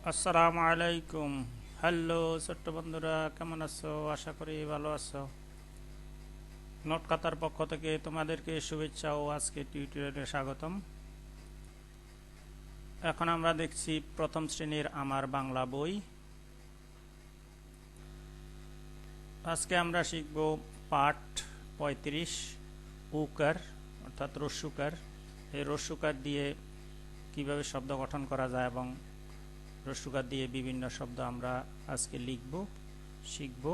আসসালামু আলাইকুম। হ্যালো ছোট্ট বন্ধুরা, কেমন আছো? আশা করি ভালো আছো। নোটকাতার পক্ষ থেকে তোমাদেরকে শুভেচ্ছা ও আজকে টিউটোরিয়ালে স্বাগতম। এখন আমরা দেখছি প্রথম শ্রেণীর আমার বাংলা বই। আজকে আমরা শিখব পাঠ ৩৫ উকার অর্থাৎ রস্যুকার। এই রস্যুকার দিয়ে কিভাবে শব্দ গঠন করা যায় এবং রস্যুকার দিয়ে বিভিন্ন শব্দ আমরা আজকে শিখব।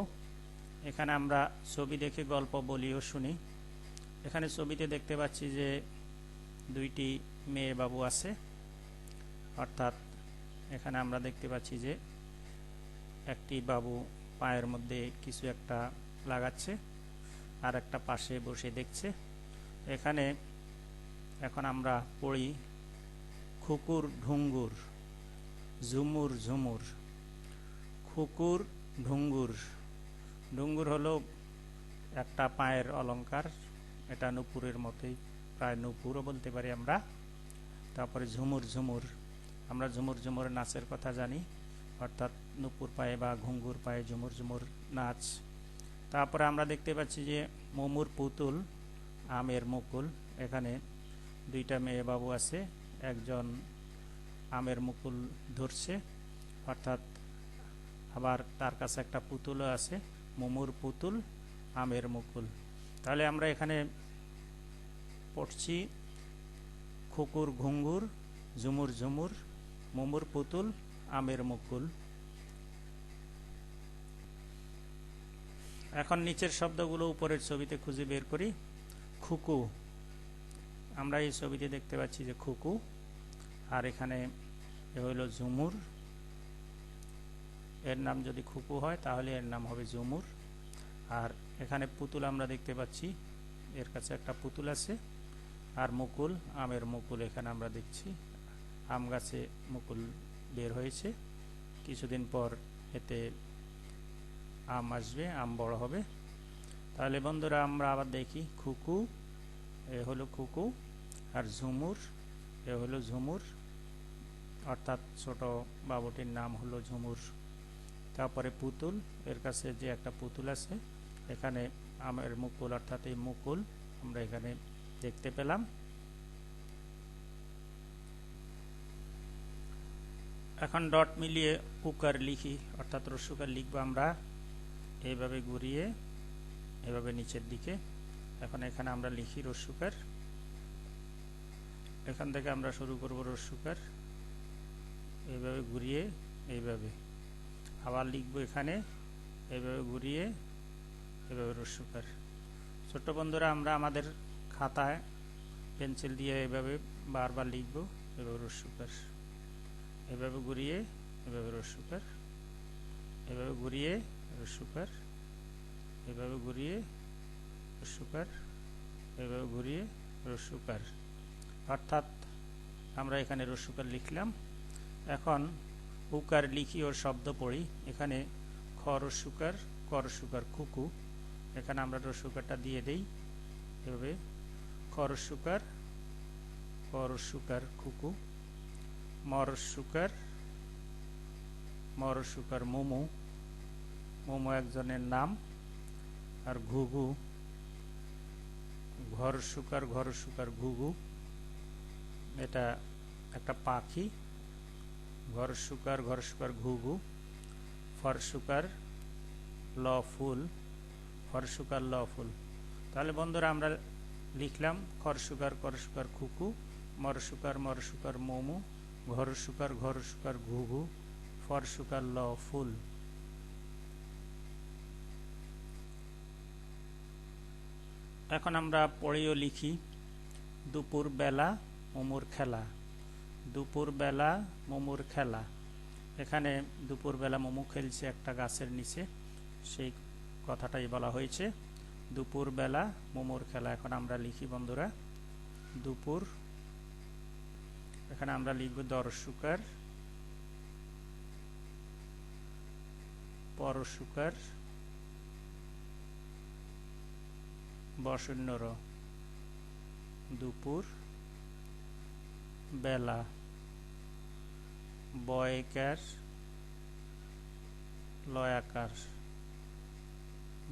এখানে আমরা ছবি দেখে গল্প বলিও শুনি। এখানে ছবিতে দেখতে পাচ্ছি যে দুইটি মেয়ে বাবু আছে, অর্থাৎ এখানে আমরা দেখতে পাচ্ছি যে একটি বাবু পায়ের মধ্যে কিছু একটা লাগাচ্ছে আর একটা পাশে বসে দেখছে। এখানে এখন আমরা পড়ি খুকুর ঢুঙ্গুর, ঝুমুর ঝুমুর। খুকুর ঢুঙ্গুর, ঢুঙ্গুর হলো একটা পায়ের অলংকার, এটা নূপুরের মতোই, প্রায় নূপুরও বলতে পারি আমরা। তারপরে ঝুমুর ঝুমুর, আমরা ঝুমুর ঝুমুর নাচের কথা জানি, অর্থাৎ নূপুর পায়ে বা ঘুঙ্গুর পায়ে ঝুমুর ঝুমুর নাচ। তারপরে আমরা দেখতে পাচ্ছি যে মোমুর পুতুল, আমের মুকুল। এখানে দুইটা মেয়ে বাবু আছে, একজন আমের মুকুল ধরছে, অর্থাৎ আবার তার কাছে একটা পুতুলও আছে, মোমুর পুতুল আমের মুকুল। তাহলে আমরা এখানে পড়ছি খুকুর ঘুঙ্গুর, ঝুমুর ঝুমুর, মোমুর পুতুল আমের মুকুল। এখন নিচের শব্দগুলো উপরের ছবিতে খুঁজে বের করি। খুকু, আমরা এই ছবিতে দেখতে পাচ্ছি যে খুকু, আর এখানে হইল ঝুমুর। এর নাম যদি খুকু হয় তাহলে এর নাম হবে ঝুমুর। আর এখানে পুতুল আমরা দেখতে পাচ্ছি, এর কাছে একটা পুতুল আছে। আর মুকুল, আমের মুকুল, এখানে আমরা দেখছি আম গাছে মুকুল বের হয়েছে, কিছুদিন পর এতে আম আসবে, আম বড় হবে। তাহলে বন্ধুরা আমরা আবার দেখি, খুকু এ হলো খুকু, আর ঝুমুর এ হলো ঝুমুর, অর্থাৎ ছোট বাবুটির নাম হলো ঝুমুর। তারপরে পুতুল, এর কাছে যে একটা পুতুল আছে, এখানে আমের মুকুল অর্থাৎ এই মুকুল আমরা এখানে দেখতে পেলাম। এখন ডট মিলিয়ে উকার লিখি, অর্থাৎ রস্যুকার লিখবো আমরা এইভাবে ঘুরিয়ে, এভাবে নিচের দিকে। এখন এখানে আমরা লিখি রস্যুকার, এখান থেকে আমরা শুরু করব রস্যুকার, এইভাবে ঘুরিয়ে এইভাবে আবার লিখবো এখানে, এইভাবে ঘুরিয়ে এভাবে রস্যুকার। ছোট্ট বন্ধুরা, আমরা আমাদের খাতায় পেন্সিল দিয়ে এভাবে বারবার লিখবো, এভাবে রস্যুকার, এভাবে ঘুরিয়ে এভাবে রস্যুকার, এভাবে ঘুরিয়ে রস্যুকার, এভাবে ঘুরিয়ে রস্যুকার, এভাবে ঘুরিয়ে রস্যুকার, অর্থাৎ আমরা এখানে রস্যুকার লিখলাম। এখন উকার লিখি ওর শব্দ পড়ি। এখানে খ রস্যুকার, ক রস্যুকার খুকু, এখানে আমরা রস্যুকারটা দিয়ে দেই এভাবে, খ রস্যুকার, ক রস্যুকার খুকু, ম রস্যুকার, ম রস্যুকার মোমো, মোমো একজনের নাম। আর ঘুঘু, ঘ রস্যুকার, ঘ রস্যুকার ঘুঘু, এটা একটা পাখি। ঘ রস্যুকার, ঘ রস্যুকার ঘুঘু। ফ রস্যুকার, ল ফুল, ফ রস্যুকার ল ফুল। তাহলে বন্ধুরা আমরা লিখলাম খ রস্যুকার, ক রস্যুকার খুকু, ম রস্যুকার, ম রস্যুকার মোমো, ঘ রস্যুকার, ঘ রস্যুকার ঘুঘু, ফ রস্যুকার ল ফুল। এখন আমরা পড়েও লিখি দুপুর বেলা মোমোর খেলা, দুপুর বেলা মোমোর খেলা। এখানে দুপুর বেলা মোমো খেলছে একটা গাছের নিচে, সেই কথাটাই বলা হয়েছে, দুপুর বেলা মোমোর খেলা। এখন আমরা লিখি বন্ধুরা দুপুর, এখানে আমরা লিখব দ রস্যুকার, প রস্যুকার, ব শূন্য র, দুপুর বেলা, ব বয়কার লয়াকার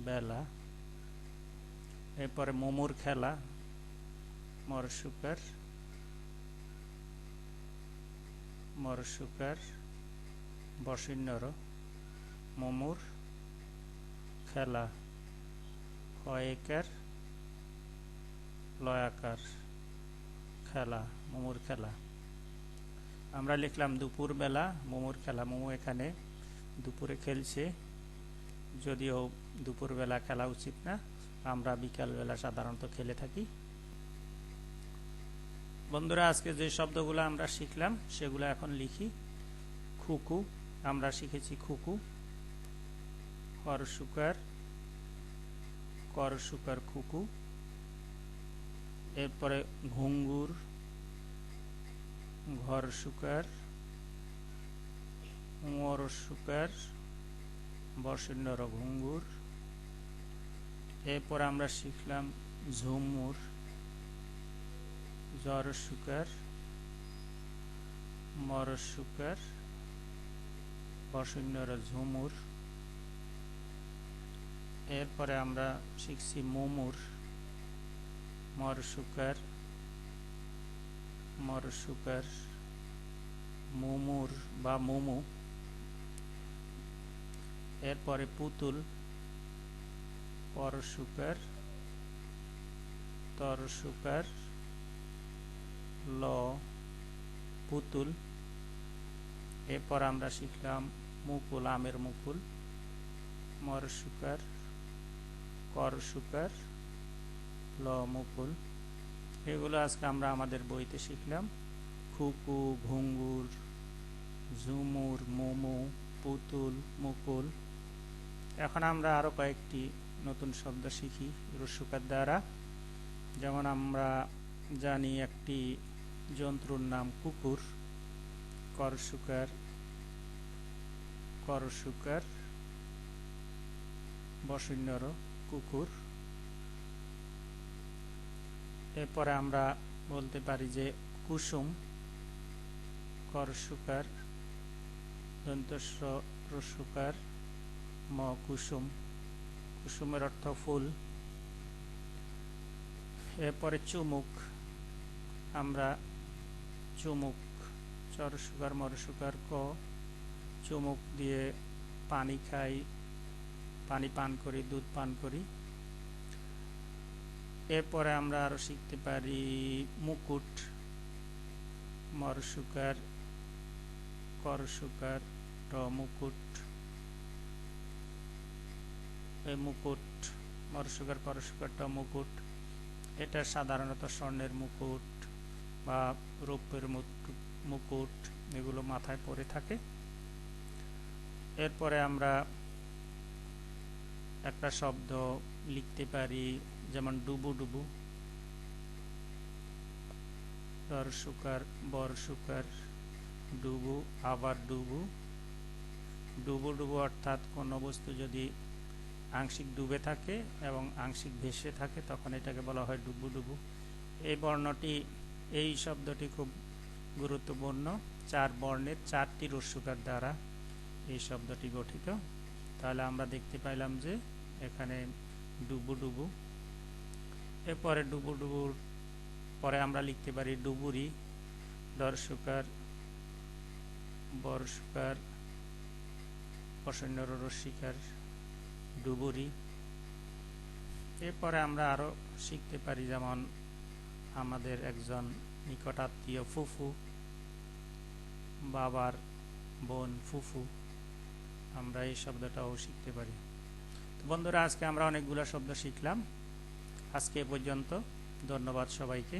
বেলা। এরপরে মোমুর খেলা মরশুকার মরশুকার বসিন্নর মোমুর খেলা হয়েকার লয়াকার খেলা মোমুর খেলা। আমরা লিখলাম দুপুর বেলা মোমুর খেলা। মোমো এখানে দুপুরে খেলছে, যদিও দুপুরবেলা খেলা উচিত না, আমরা বিকালবেলা সাধারণত খেলে থাকি। বন্ধুরা, আজকে যে শব্দগুলো আমরা শিখলাম সেগুলো এখন লিখি। খুকু, আমরা শিখেছি খুকু। করশুকার করশুকার খুকু। এরপরে ঘুঙ্গুর ঘরশুকার মরশুকার বসিন্নর ঘুঙ্গুর। এরপর আমরা শিখলাম ঝুমুর জরশুকার মরশুকার বসিন্নর ঝুমুর। এরপরে আমরা শিখছি মোমুর মরশুকার মরশুকার মোমুর বা মোমু। এরপরে পুতুল পরশুকার তরশুকার ল পুতুল। এরপর আমরা শিখলাম মুকুল আমের মুকুল মরশুকার করশুকার ল মুকুল। এগুলো আজকে আমরা আমাদের বইতে শিখলাম। খুকু, ঘুঙ্গুর, ঝুমুর, মোমো, পুতুল, মুকুল। এখন আমরা আরো কয়েকটি নতুন শব্দ শিখি রস্যকার দ্বারা। যেমন আমরা জানি একটি জন্তুর নাম কুকুর। করশুকার করশুকার বসিন্নর কুকুর। এরপরে আমরা বলতে পারি যে কুসুম করশুকার দন্তস্ব রস্যকার ম কুসুম। কুসুমের অর্থ ফুল। এরপরে চুমুক, আমরা চুমুক চরশুকার মরশুকার ক চুমুক দিয়ে পানি খাই, পানি পান করি, দুধ পান করি। এরপরে আমরা আরো শিখতে পারি মুকুট মরশুকার করশুকার র মুকুট। এই মুকুট মরশুকার করশুকার ট মুকুট, এটা সাধারণত স্বর্ণের মুকুট বা রৌপ্যের মুকুট, এগুলো মাথায় পরে থাকে। এরপরে আমরা একটা শব্দ লিখতে পারি, যেমন ডুবু ডুবু দরশুকার বরশুকার ডুবু আবার ডুবু। ডুবু ডুবু অর্থাৎ কোনো বস্তু যদি আংশিক ডুবে থাকে এবং আংশিক ভেসে থাকে তখন এটাকে বলা হয় ডুবু ডুবু। এই বর্ণটি, এই শব্দটি খুব গুরুত্বপূর্ণ। 4 বর্ণের 4টি রস্যকার দ্বারা এই শব্দটি গঠিত। তাহলে আমরা দেখতে পাইলাম যে এখানে ডুবু ডুবু। এরপরে ডুবু ডুবুর পরে আমরা লিখতে পারি ডুবুরি দরশুকার বরশুকার বসন্নর রস্যিকার ডুবুরি। এরপরে আমরা আরো শিখতে পারি, যেমন আমাদের একজন নিকটাত্মীয় ফুফু, বাবার বোন ফুফু, আমরা এই শব্দটাও শিখতে পারি। তো বন্ধুরা, আজকে আমরা অনেকগুলো শব্দ শিখলাম। আজকে এ পর্যন্ত। ধন্যবাদ সবাইকে।